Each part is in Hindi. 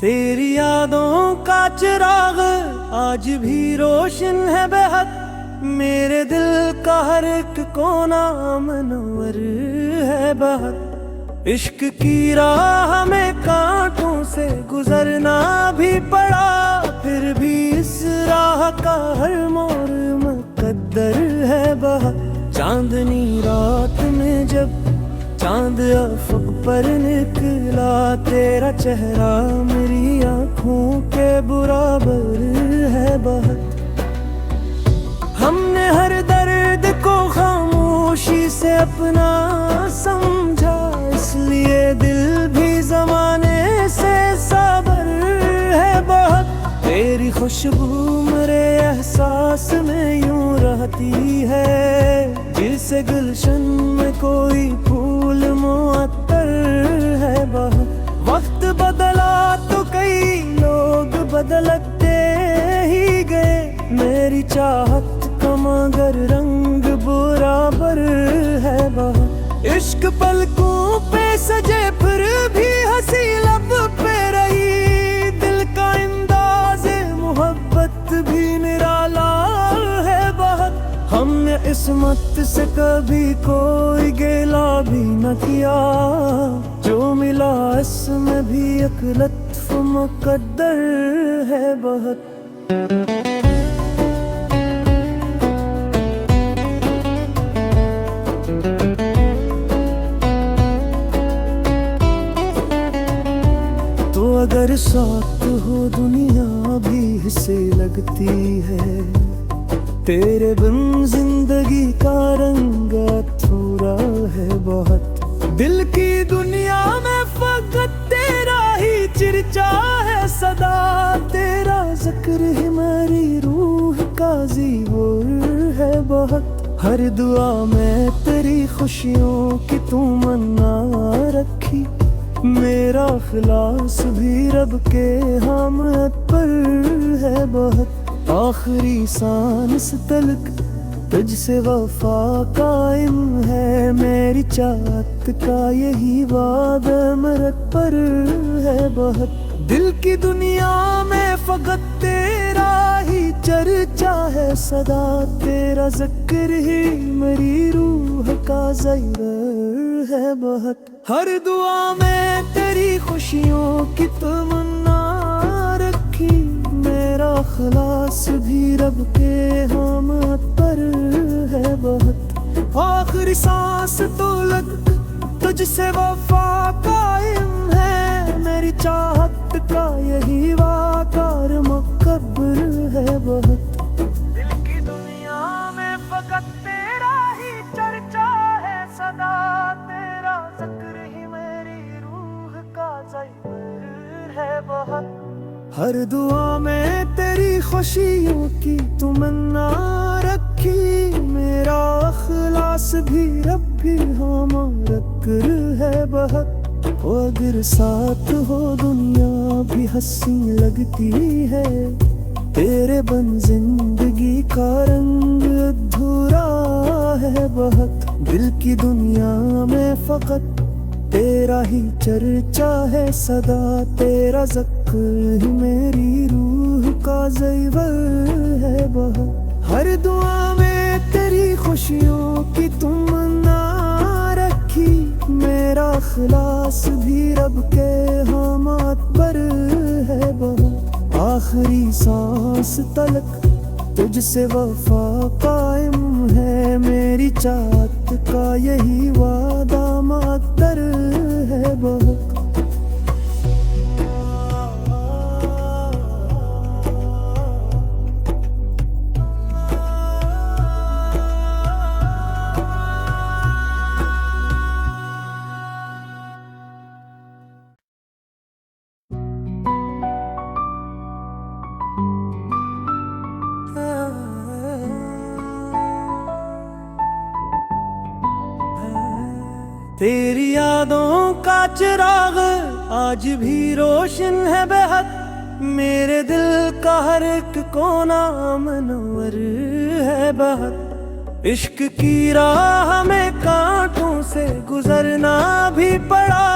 तेरी यादों का चिराग आज भी रोशन है बेहद। मेरे दिल का हर एक कोना मनवर है बहुत। इश्क की राह में कांटों से गुजरना भी पड़ा, फिर भी इस राह का हर मोड़ मुकद्दर है बहुत। चांदनी रात में जब चांद अफ़क़ पर निकला, तेरा चेहरा मेरी आँखों के बराबर है बहुत। हमने हर दर्द को खामोशी से अपना समझा, इसलिए दिल भी ज़माने से साबर है बहुत। तेरी खुशबू मेरे एहसास में यूं रहती है, जिसे गुलशन में कोई फूल मुअत्तर है बहुत। वक्त बदला तो कई लोग बदलते ही गए, मेरी चाहत का मगर रंग बराबर है बहुत। इश्क पलकों पे सजे फिर भी हंसी लब पे रही, दिल का अंदाज़े मोहब्बत भी निराला है बहुत। हमने इस्मत से कभी कोई गिला भी न किया, जो मिला इसमें भी एक लत्फ मुकद्दर है बहुत। तो अगर साथ हो दुनिया भी हिस्से लगती है, तेरे बिन जिंदगी का रंग अधूरा है बहुत। दिल की दुनिया में फकत तेरा ही चर्चा है सदा, तेरा जिक्र ही मेरी रूह का ज़िक्र है बहुत। हर दुआ में तेरी खुशियों की तमन्ना रखी, मेरा खिलास भी रब के हमत पर है बहुत। आखिरी सांस तलक तुझसे वफा कायम है, मेरी चाहत का यही वादा मरत पर है बहुत। दिल की दुनिया में फकत तेरा ही चर्चा है सदा, तेरा जिक्र ही मेरी रूह का ज़िक्र है बहुत। हर दुआ में तेरी खुशियों की तमन्ना रखी, मेरा खलास भी रब के हमत पर है बहुत। आखिरी सांस तो लग तुझसे वफा कायम है, मेरी चाहत का यही वाकार मुकब्बर है बहुत। दिल की दुनिया में फकत तेरा ही चर्चा है सदा, तेरा जिक्र ही मेरी रूह का ज़िक्र है बहुत। हर दुआ में तेरी खुशियों की तमन्ना रखी, मेरा अखलास भी रब भी हमारा कर है बहुत। अगर साथ हो दुनिया भी हंसी लगती है, तेरे बन जिंदगी का रंग अधूरा है बहुत। दिल की दुनिया में फकत तेरा ही चर्चा है सदा, तेरा ज़िक्र ही मेरी रूह का ज़िक्र है बहुत। हर दुआ में तेरी खुशियों की तमन्ना रखी, मेरा खिलास भी रब के हमत पर है बहुत। आखिरी सांस तलक तुझसे वफा कायम है, मेरी चाहत का यही वादा मुकद्दर है बहुत। तेरी यादों का चिराग आज भी रोशन है बेहद। मेरे दिल का हर एक कोना मनवर है बहुत। इश्क की राह में कांटों से गुजरना भी पड़ा,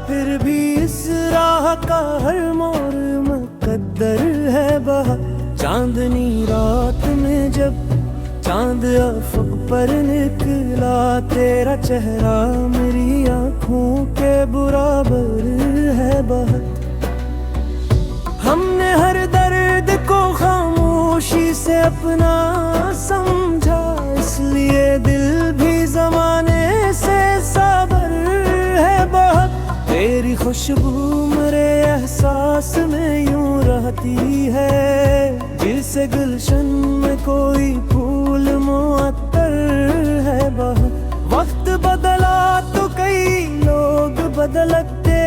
फिर भी इस राह का हर मोड़ मुकद्दर है बहुत। चांदनी रात में जब चांद अफक पर निकला, तेरा चेहरा मेरी आँखों के बराबर है बहुत। हमने हर दर्द को खामोशी से अपना समझा, इसलिए दिल भी जमाने से साबर है बहुत। तेरी खुशबू मेरे एहसास में यूं रहती है, जैसे गुलशन में कोई फूल मुअत्तर है बहुत। वक्त बदला तो कई लोग बदलते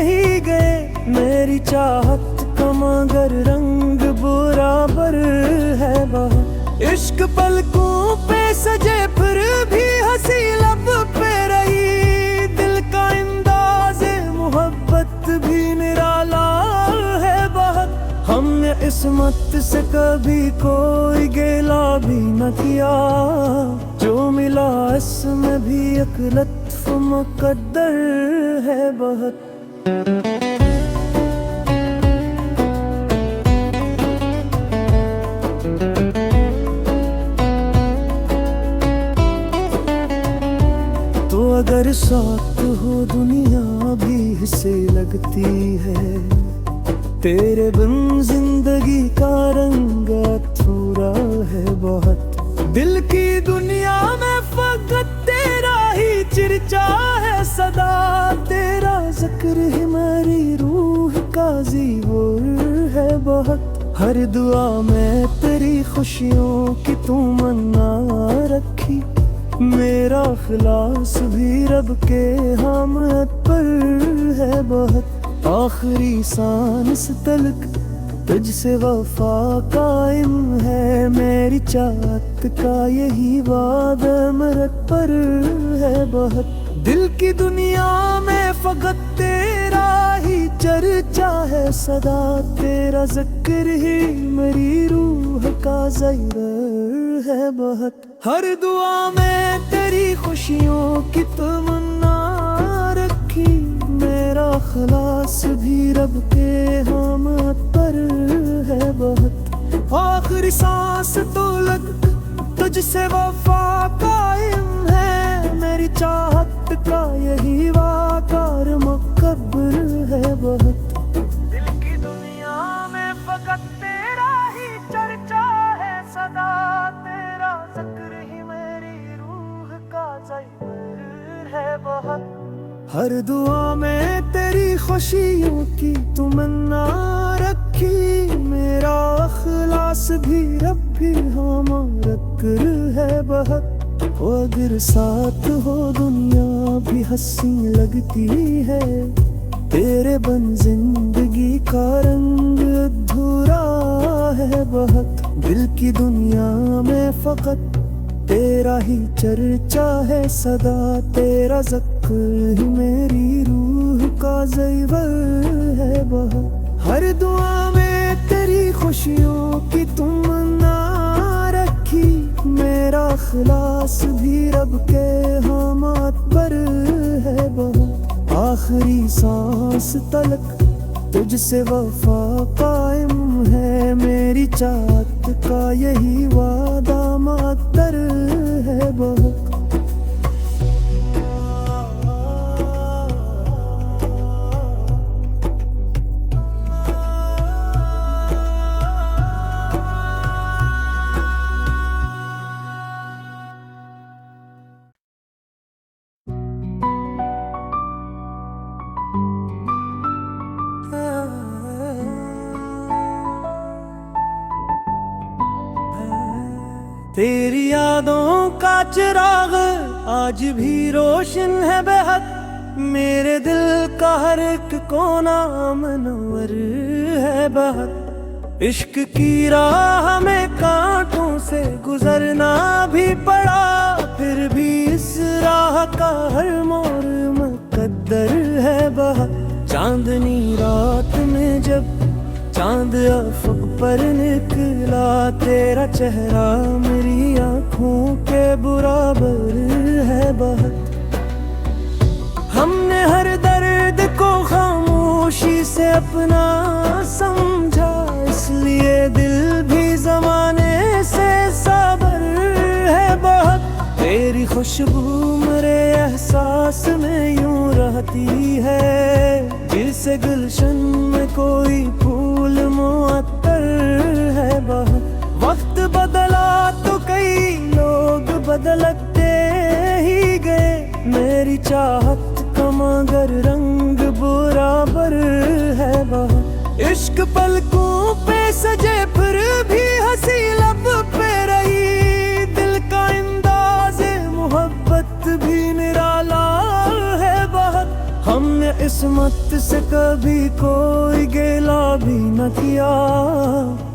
ही गए, मेरी चाहत का मगर रंग बराबर है बहुत। इश्क पलकों पे सजे फिर भी हंसी लब पे रही, दिल का अंदाज़े मोहब्बत भी निराला है बहुत। हमने इस्मत से कभी कोई गिला भी न किया, जो मिला इसमें भी एक लत्फ मुकद्दर है बहुत। तो अगर साथ हो दुनिया भी हिस्से लगती है, तेरे बिन जिंदगी का रंग अधूरा है बहुत। दिल की दुनिया में फकत तेरा ही चर्चा है सदा, तेरा जिक्र ही मेरी रूह का ज़िक्र है बहुत। हर दुआ में तेरी खुशियों की तमन्ना रखी, मेरा खिलास भी रब के हमत पर है बहुत। आखिरी सांस तलक तुझसे वफा कायम है, मेरी चाहत का यही वादा मरत पर है बहुत। दिल की दुनिया में फकत तेरा ही चर्चा है सदा, तेरा जिक्र ही मेरी रूह का ज़िक्र है बहुत। हर दुआ में तेरी खुशियों की तमन्ना रखी, मेरा खलास भी रब के हमत पर है बहुत। आखिरी सांस तो लग तुझसे वफा कायम है, मेरी चाहत का यही वाकार मुकब्बर है बहुत। दिल की दुनिया में फकत तेरा ही चर्चा है सदा, तेरा जिक्र ही मेरी रूह का ज़िक्र है बहुत। हर दुआ में तेरी खुशियों की तमन्ना रखी, मेरा अखलास भी रब भी हमारा कर है बहुत। अगर साथ हो दुनिया भी हंसी लगती है, तेरे बन जिंदगी का रंग अधूरा है बहुत। दिल की दुनिया में फकत तेरा ही चर्चा है सदा, तेरा ज़िक्र ही मेरी रूह का ज़िक्र है बहुत। हर दुआ में तेरी खुशियों की तमन्ना रखी, मेरा खिलास भी रब के हमत पर है बहुत। आखिरी सांस तलक तुझसे वफा कायम है, मेरी चाहत का यही वादा मुकद्दर है बहुत। तेरी यादों का चिराग आज भी रोशन है बेहद, मेरे दिल का हर एक कोना मनवर है बहुत। इश्क की राह में कांटों से गुजरना भी पड़ा, फिर भी इस राह का हर मोड़ मुकद्दर है बहुत। चांदनी रात में जब चांद अफक पर निकला, तेरा चेहरा मेरी आँखों के बराबर है बहुत। हमने हर दर्द से अपना समझा, इसलिए दिल भी जमाने से साबर है बहुत। तेरी खुशबू मेरे एहसास में यूं रहती है, जैसे गुलशन में कोई फूल मुअत्तर है बहुत। वक्त बदला तो कई लोग बदलते ही गए, मेरी चाहत का मगर रंग बराबर है बहुत। इश्क पलकों पे सजे फिर भी हंसी लब पे रही, दिल का अंदाज़े मोहब्बत भी निराला है बहुत। हमने इस्मत से कभी कोई गिला भी न किया,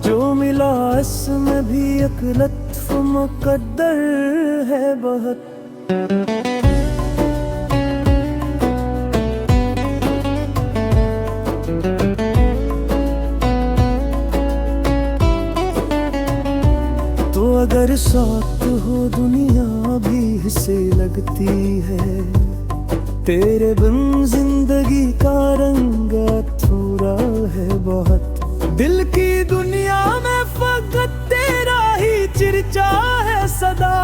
जो मिला इसमें भी एक लत्फ मुकद्दर है बहुत। तो अगर साथ हो दुनिया भी हिस्से लगती है, तेरे बिन जिंदगी का रंग अधूरा है बहुत। दिल की दुनिया में फकत तेरा ही चर्चा है सदा,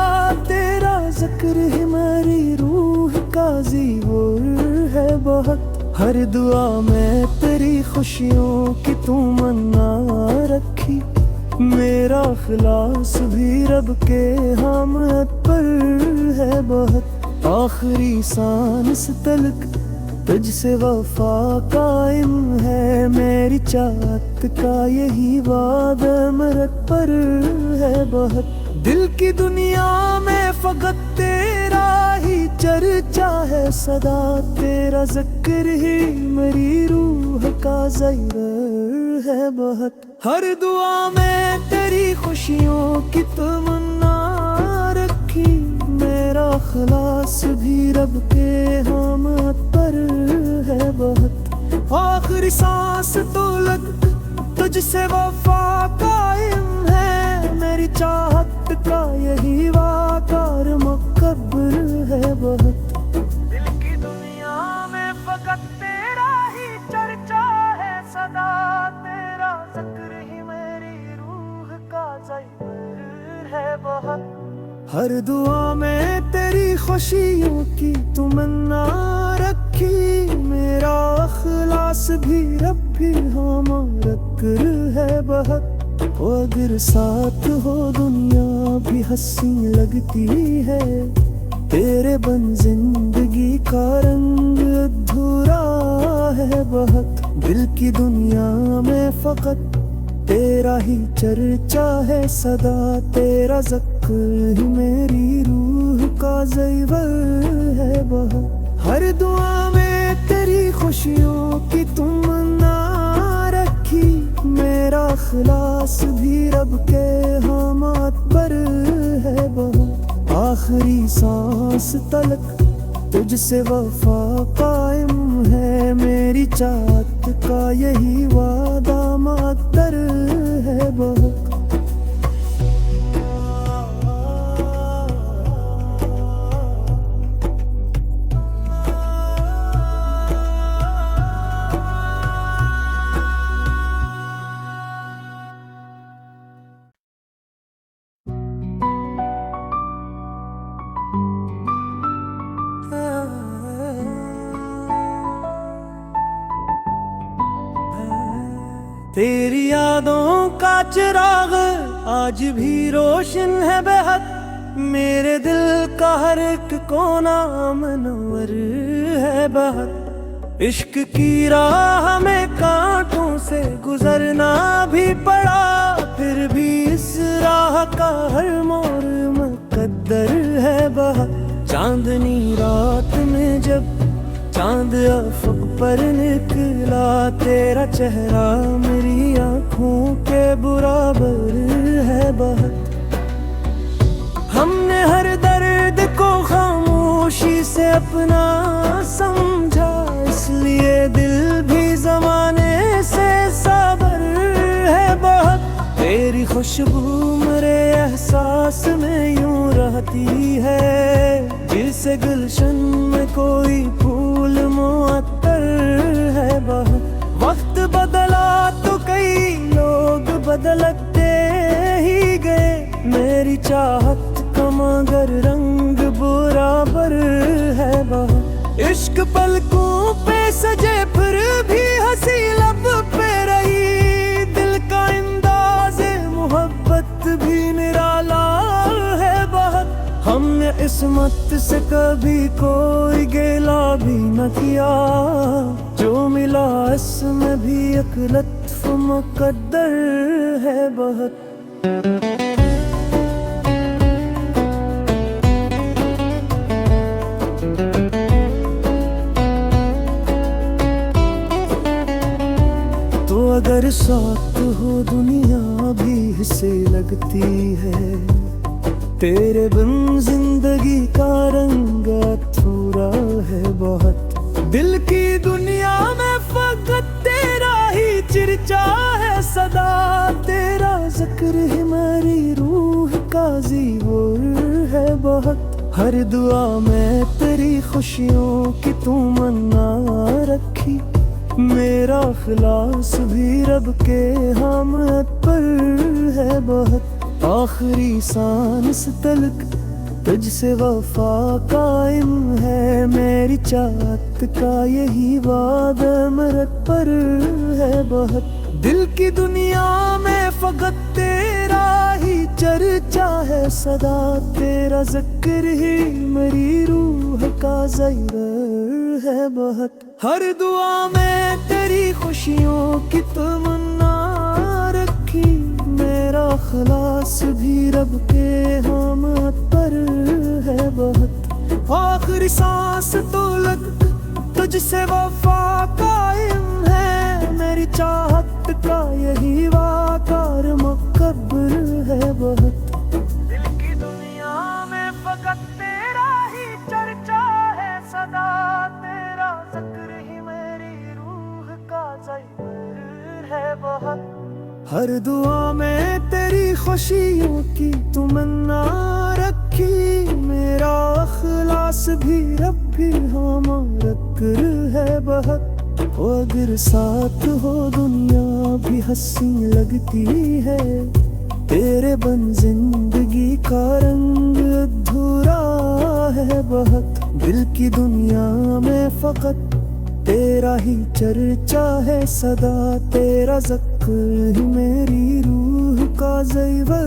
तेरा जिक्र हमारी रूह का ज़ीवर है बहुत। हर दुआ में तेरी खुशियों की तमन्ना रखी, मेरा खिलास भी रब के हमत पर है बहुत। आखिरी सांस तलक तुझसे वफा कायम है, मेरी चाहत का यही वादा मरत पर है बहुत। दिल की दुनिया में फकत तेरा ही चर्चा है सदा, तेरा जिक्र ही मेरी रूह का ज़िक्र है बहुत। हर दुआ में तेरी खुशियों की तमन्ना रखी, मेरा खलास भी रब के हमत पर है बहुत। आखिरी सांस तो लग तुझसे वफा कायम है, मेरी चाहत का यही वाकार मुकब्बर है बहुत। दिल की दुनिया में फकत तेरा ही चर्चा है सदा, तेरा जिक्र ही मेरी रूह का ज़िक्र है बहुत। हर दुआ में तेरी खुशियों की तमन्ना रखी, मेरा अखलास भी रब भी हमारा कर है बहुत। अगर साथ हो दुनिया भी हंसी लगती है, तेरे बन जिंदगी का रंग अधूरा है बहुत। दिल की दुनिया में फकत तेरा ही चर्चा है सदा, तेरा ज़िक्र ही मेरी रूह का ज़िक्र है बहुत। हर दुआ में तेरी खुशियों की तमन्ना रखी, मेरा खलास भी रब के हमत पर है बहुत। आखिरी सांस तलक तुझसे वफा कायम है, मेरी चाहत का यही वादा मुकद्दर है बहुत। तेरी यादों का चिराग आज भी रोशन है बेहद, मेरे दिल का हर एक कोना मनवर है बहुत। इश्क की राह में कांटों से गुजरना भी पड़ा, फिर भी इस राह का हर मोड़ मुकद्दर है बहुत। चांदनी रात में जब चांद अफ़क़ पर निकला, तेरा चेहरा मेरी आँखों के बराबर है बहुत। हमने हर दर्द को खामोशी से अपना समझा, इसलिए दिल भी ज़माने से साबर है बहुत। तेरी खुशबू मेरे एहसास में यूं रहती है, जैसे गुलशन में कोई फूल मुअत्तर है बहुत। वक्त बदला तो कई लोग बदलते ही गए, मेरी चाहत का मगर रंग बराबर है बहुत। इश्क पलकों पे सजे फिर भी हंसी लब पे रही, दिल का अंदाज़े मोहब्बत भी निराला है बहुत। हमने इस्मत से कभी कोई गिला भी न किया, जो मिला इसमें भी एक लत्फ मुकद्दर है बहुत। तो अगर साथ हो दुनिया भी से लगती है, तेरे बिन जिंदगी का रंग अधूरा है बहुत। दिल की दुनिया में फकत तेरा ही चर्चा है सदा, तेरा जिक्र ही मेरी रूह का ज़ीवर है बहुत। हर दुआ में तेरी खुशियों की तमन्ना रखी, मेरा खिलास भी रब के हमत पर है बहुत। आखिरी सांस तलक तुझसे वफा कायम है, मेरी चाहत का यही वादा मरत पर है बहुत। दिल की दुनिया में फकत तेरा ही चर्चा है सदा, तेरा जिक्र ही मेरी रूह का ज़ीवर है बहुत। हर दुआ में तेरी खुशियों की तमन्ना रखी, मेरा खलास भी रब के हमत पर है बहुत। आखिरी सांस तो लग तुझसे वफा कायम है, मेरी चाहत का यही वाकार मुकब्बर है बहुत। दिल की दुनिया में फकत तेरा ही चर्चा है सदा, तेरा जिक्र ही मेरी रूह का ज़ीवर है बहुत। हर दुआ में तेरी खुशियों की तमन्ना रखी, मेरा अखलास भी रब भी हमारा कर है बहुत। अगर साथ हो दुनिया भी हंसी लगती है, तेरे बन जिंदगी का रंग अधूरा है बहुत। दिल की दुनिया में फकत तेरा ही चर्चा है सदा, तेरा ज़िक्र ही मेरी रूह का ज़ीवर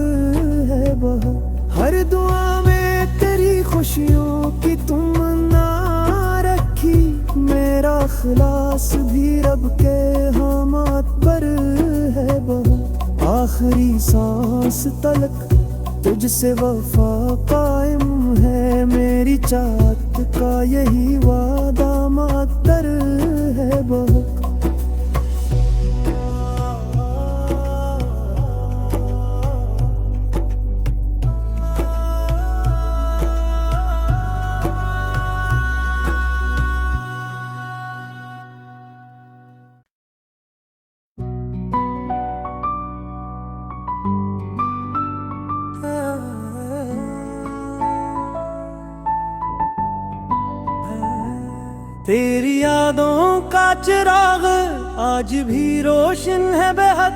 है बहुत। हर दुआ में तेरी खुशियों की तमन्ना रखी, मेरा खलास भी रब के हमत पर है बहुत। आखिरी सांस तलक तुझसे वफा कायम है, मेरी चाहत का यही वादा मुकद्दर है बहुत। तेरी यादों का चिराग आज भी रोशन है बेहद,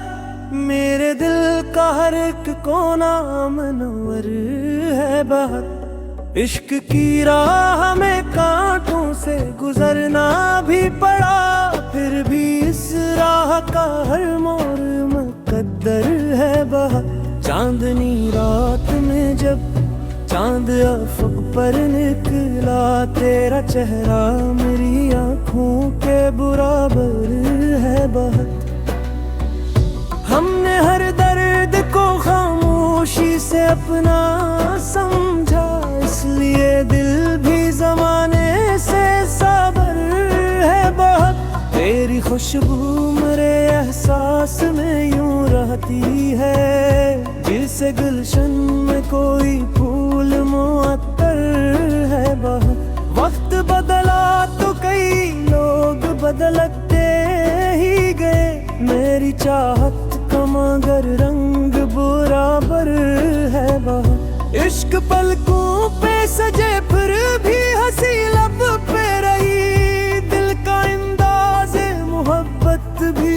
मेरे दिल का हर एक कोना मनवर है बहुत। इश्क की राह में कांटों से गुजरना भी पड़ा, फिर भी इस राह का हर मोड़ मुकद्दर है बहुत। चांदनी रात में जब चांद अफ़क़ पर निकला, तेरा चेहरा मेरी आँखों के बराबर है बहुत। हमने हर दर्द को खामोशी से अपना समझा, इसलिए दिल भी ज़माने से साबर है बहुत। तेरी खुशबू मेरे एहसास में यूं रहती है, जिसे गुलशन में कोई फूल मुअत्तर है बहुत। वक्त बदला तो कई लोग बदलते ही गए, मेरी चाहत का मगर रंग बराबर है बहुत। इश्क पलकों पे सजे फिर भी हंसी लब पे रही, दिल का अंदाज़े मोहब्बत भी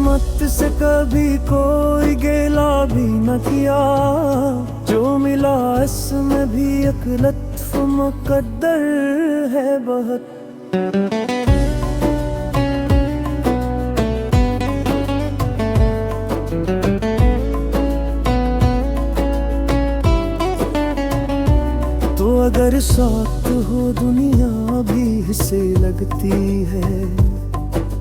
किस्मत से कभी कोई गिला भी न किया, जो मिला इसमें भी एक लत्फ मुकद्दर है बहुत। तो अगर साथ हो दुनिया भी से लगती है,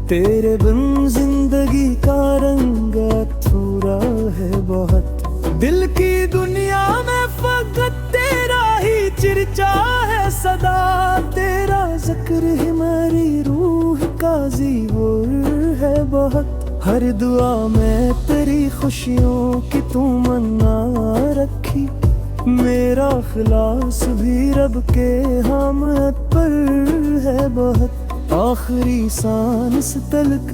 तेरे बिन जिंदगी का रंग अधूरा है बहुत। दिल की दुनिया में फकत तेरा ही चर्चा है सदा, तेरा जिक्र हमारी रूह का ज़िक्र है बहुत। हर दुआ में तेरी खुशियों की तमन्ना रखी, मेरा खिलास भी रब के हमत पर है बहुत। आखिरी सांस तलक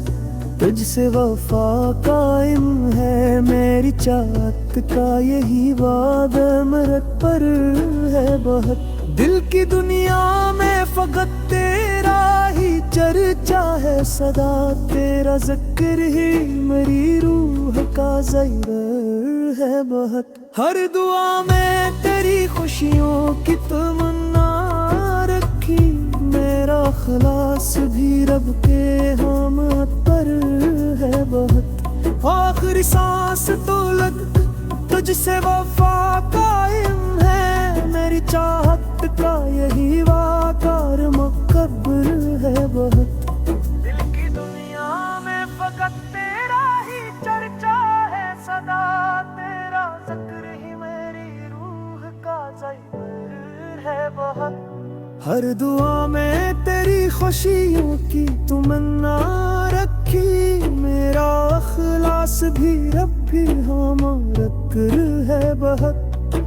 तुझसे वफा कायम है, मेरी चाहत का यही वादा मरत पर है बहुत। दिल की दुनिया में फकत तेरा ही चर्चा है सदा, तेरा जिक्र ही मेरी रूह का ज़िक्र है बहुत। हर दुआ में तेरी खुशियों की तमन्ना रखी, मेरा खलास भी रब के हमत पर है बहुत। आखिरी सांस तो लग तुझसे वफा कायम है, मेरी चाहत का यही वाकार मुकब्बर है बहुत। दिल की दुनिया में फकत तेरा ही चर्चा है सदा, तेरा जिक्र ही मेरी रूह का ज़िक्र है बहुत। हर दुआ में तेरी खुशियों की तमन्ना रखी, मेरा अखलास भी रब भी हमारा कर है बहुत।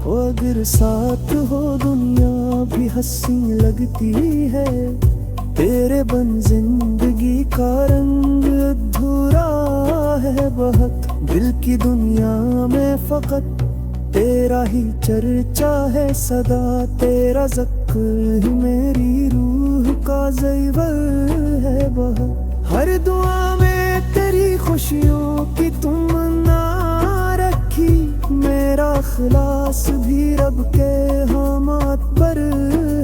अगर साथ हो दुनिया भी हंसी लगती है, तेरे बन जिंदगी का रंग अधूरा है बहुत। दिल की दुनिया में फकत तेरा ही चर्चा है सदा, तेरा ज़िक्र ही मेरी रूह का ज़िक्र है बहुत। हर दुआ में तेरी खुशियों की तमन्ना रखी, मेरा खिलास भी रब के हमत पर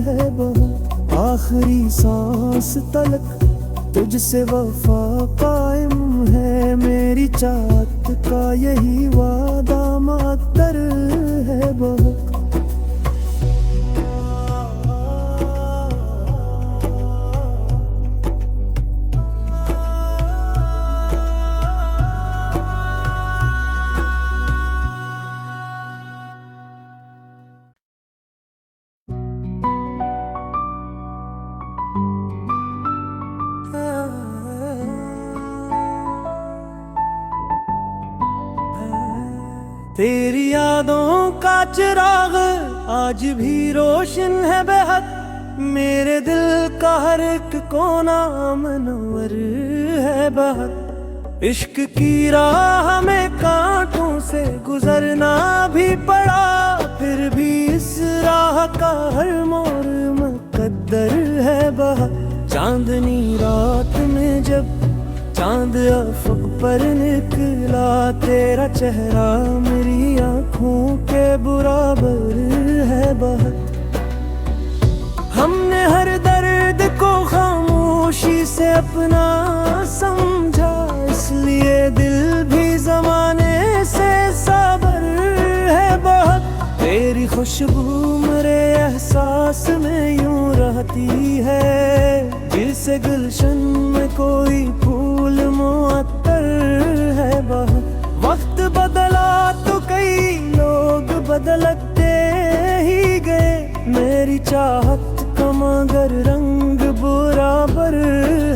है बहुत। आखिरी सांस तलक तुझसे वफा कायम है, मेरी चाहत का यही वादा मुकद्दर है बहुत। तेरी यादों का चिराग आज भी रोशन है बेहद, मेरे दिल का हर एक कोना मनवर है बहुत। इश्क की राह में कांटों से गुजरना भी पड़ा, फिर भी इस राह का हर मोड़ मुकद्दर है बहुत। चांदनी रात में जब चांद अफ़क़ पर निकला, तेरा चेहरा मेरी आँखों के बराबर है बहुत। हमने हर दर्द को खामोशी से अपना समझा, इसलिए दिल भी ज़माने से साबर है बहुत। तेरी खुशबू मेरे एहसास में यूं रहती है, जैसे गुलशन में कोई फूल मुअत्तर है बहुत। वक्त बदला तो कई लोग बदलते ही गए, मेरी चाहत का मगर रंग बराबर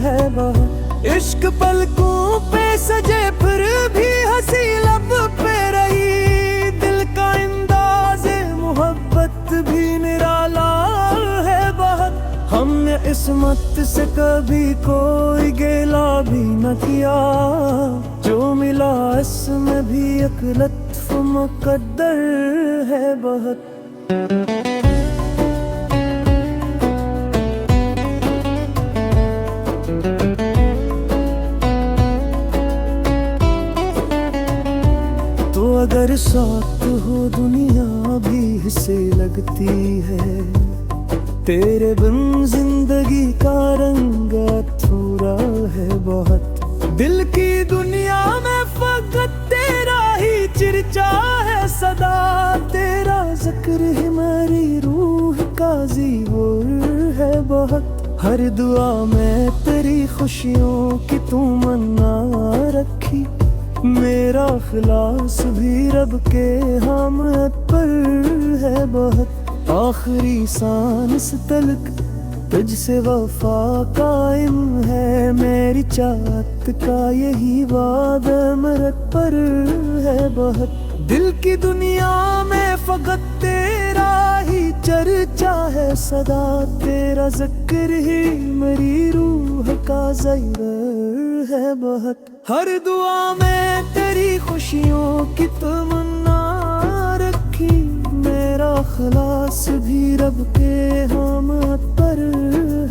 है बहुत। इश्क पलकों पे सजे फिर भी हंसी लब पे रही, दिल का अंदाज़े मोहब्बत भी निराला है बहुत। हमने इस्मत से कभी कोई गिला भी न किया, जो मिला इसमें भी एक लत्फ मुकद्दर है बहुत। अगर साथ हो दुनिया भी हिस्से लगती है, तेरे बिन जिंदगी का रंग अधूरा है बहुत। दिल की दुनिया में फकत तेरा ही चर्चा है सदा, तेरा जिक्र ही मेरी रूह का ज़िक्र है बहुत। हर दुआ में तेरी खुशियों की तमन्ना रखी, मेरा खिलास भी रब के हमत पर है बहुत। आखिरी सांस तलक तुझसे वफा कायम है, मेरी चाहत का यही वादा मरत पर है बहुत। दिल की दुनिया में फकत तेरा ही चर्चा है सदा, तेरा जिक्र ही मेरी रूह का ज़िक्र है बहुत। हर दुआ में तेरी खुशियों की तमन्ना रखी, मेरा खलास भी रब के हमत पर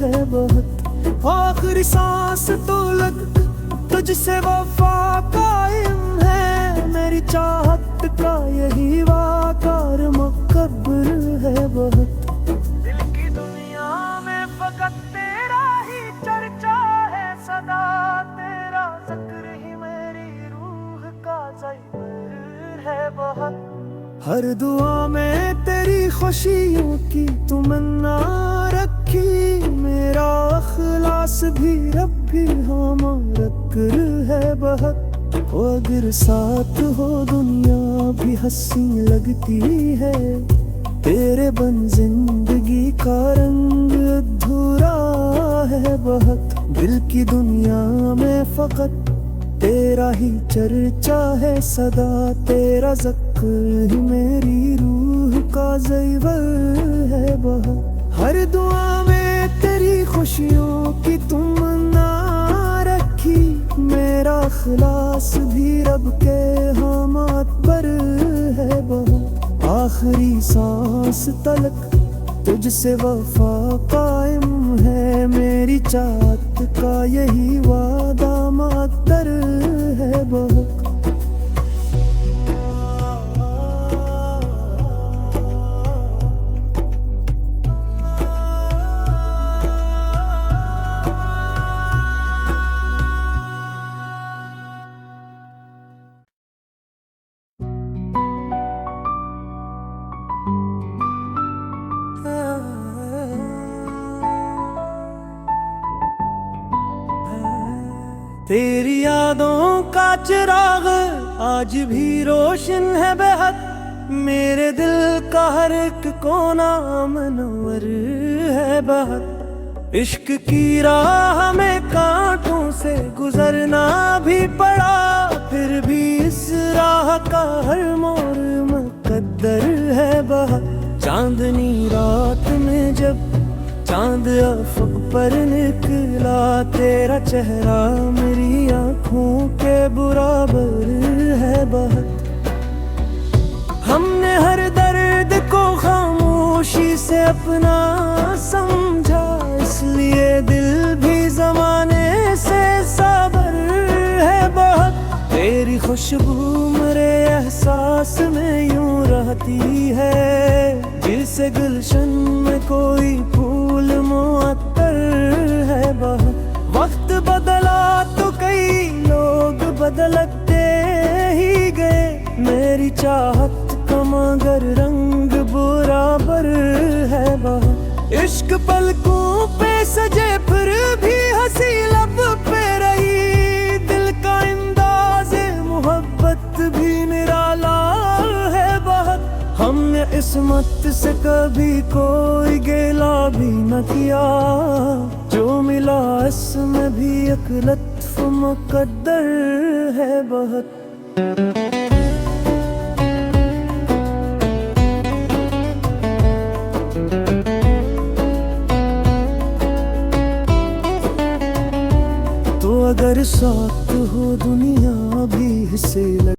है बहुत। आखिरी सांस तो लग तुझसे वफा कायम है, मेरी चाहत का यही वाकार मुकब्बर है बहुत। दिल की दुनिया में फकत तेरा ही चर्चा है सदा, तेरा जिक्र ही मेरी रूह का ज़िक्र है बहुत। हर दुआ में तेरी खुशियों की तमन्ना रखी, मेरा अखलास भी रब भी हमारा कर है बहुत। अगर साथ हो दुनिया भी हंसी लगती है, तेरे बन जिंदगी का रंग अधूरा है बहुत। दिल की दुनिया में फकत तेरा ही चर्चा है सदा, तेरा ज़िक्र ही मेरी रूह का ज़िक्र है बहुत। हर दुआ में तेरी खुशियों की तमन्ना रखी, मेरा खिलास भी रब के हमत पर है बहुत। आखिरी सांस तलक तुझसे वफा कायम है, मेरी चाहत का यही वादा मुकद्दर है बहुत। तेरी यादों का चिराग आज भी रोशन है बेहद, मेरे दिल का हर एक कोना मनवर है बहुत। इश्क की राह में कांटों से गुजरना भी पड़ा, फिर भी इस राह का हर मोड़ मुकद्दर है बहुत। चांदनी रात में जब चांद अफ़क़ पर निकला, तेरा चेहरा मेरी आँखों के बराबर है बहुत। हमने हर दर्द को खामोशी से अपना समझा, इसलिए दिल भी ज़माने से साबर है बहुत। तेरी खुशबू मेरे एहसास में यूं रहती है, जिसे गुलशन में कोई फूल मुअत्तर है बहुत। वक्त बदला तो कई लोग बदलते ही गए, मेरी चाहत का मगर रंग बराबर है बहुत। इश्क पलकों पे सजे फिर भी हंसी लब पे रही, दिल का अंदाज़े मोहब्बत भी निराला है बहुत। हमने इस्मत से कभी कोई गिला भी न किया, जो मिला इसमें भी एक लत्फ मुकद्दर है बहुत। तो अगर साथ हो दुनिया भी हिस्से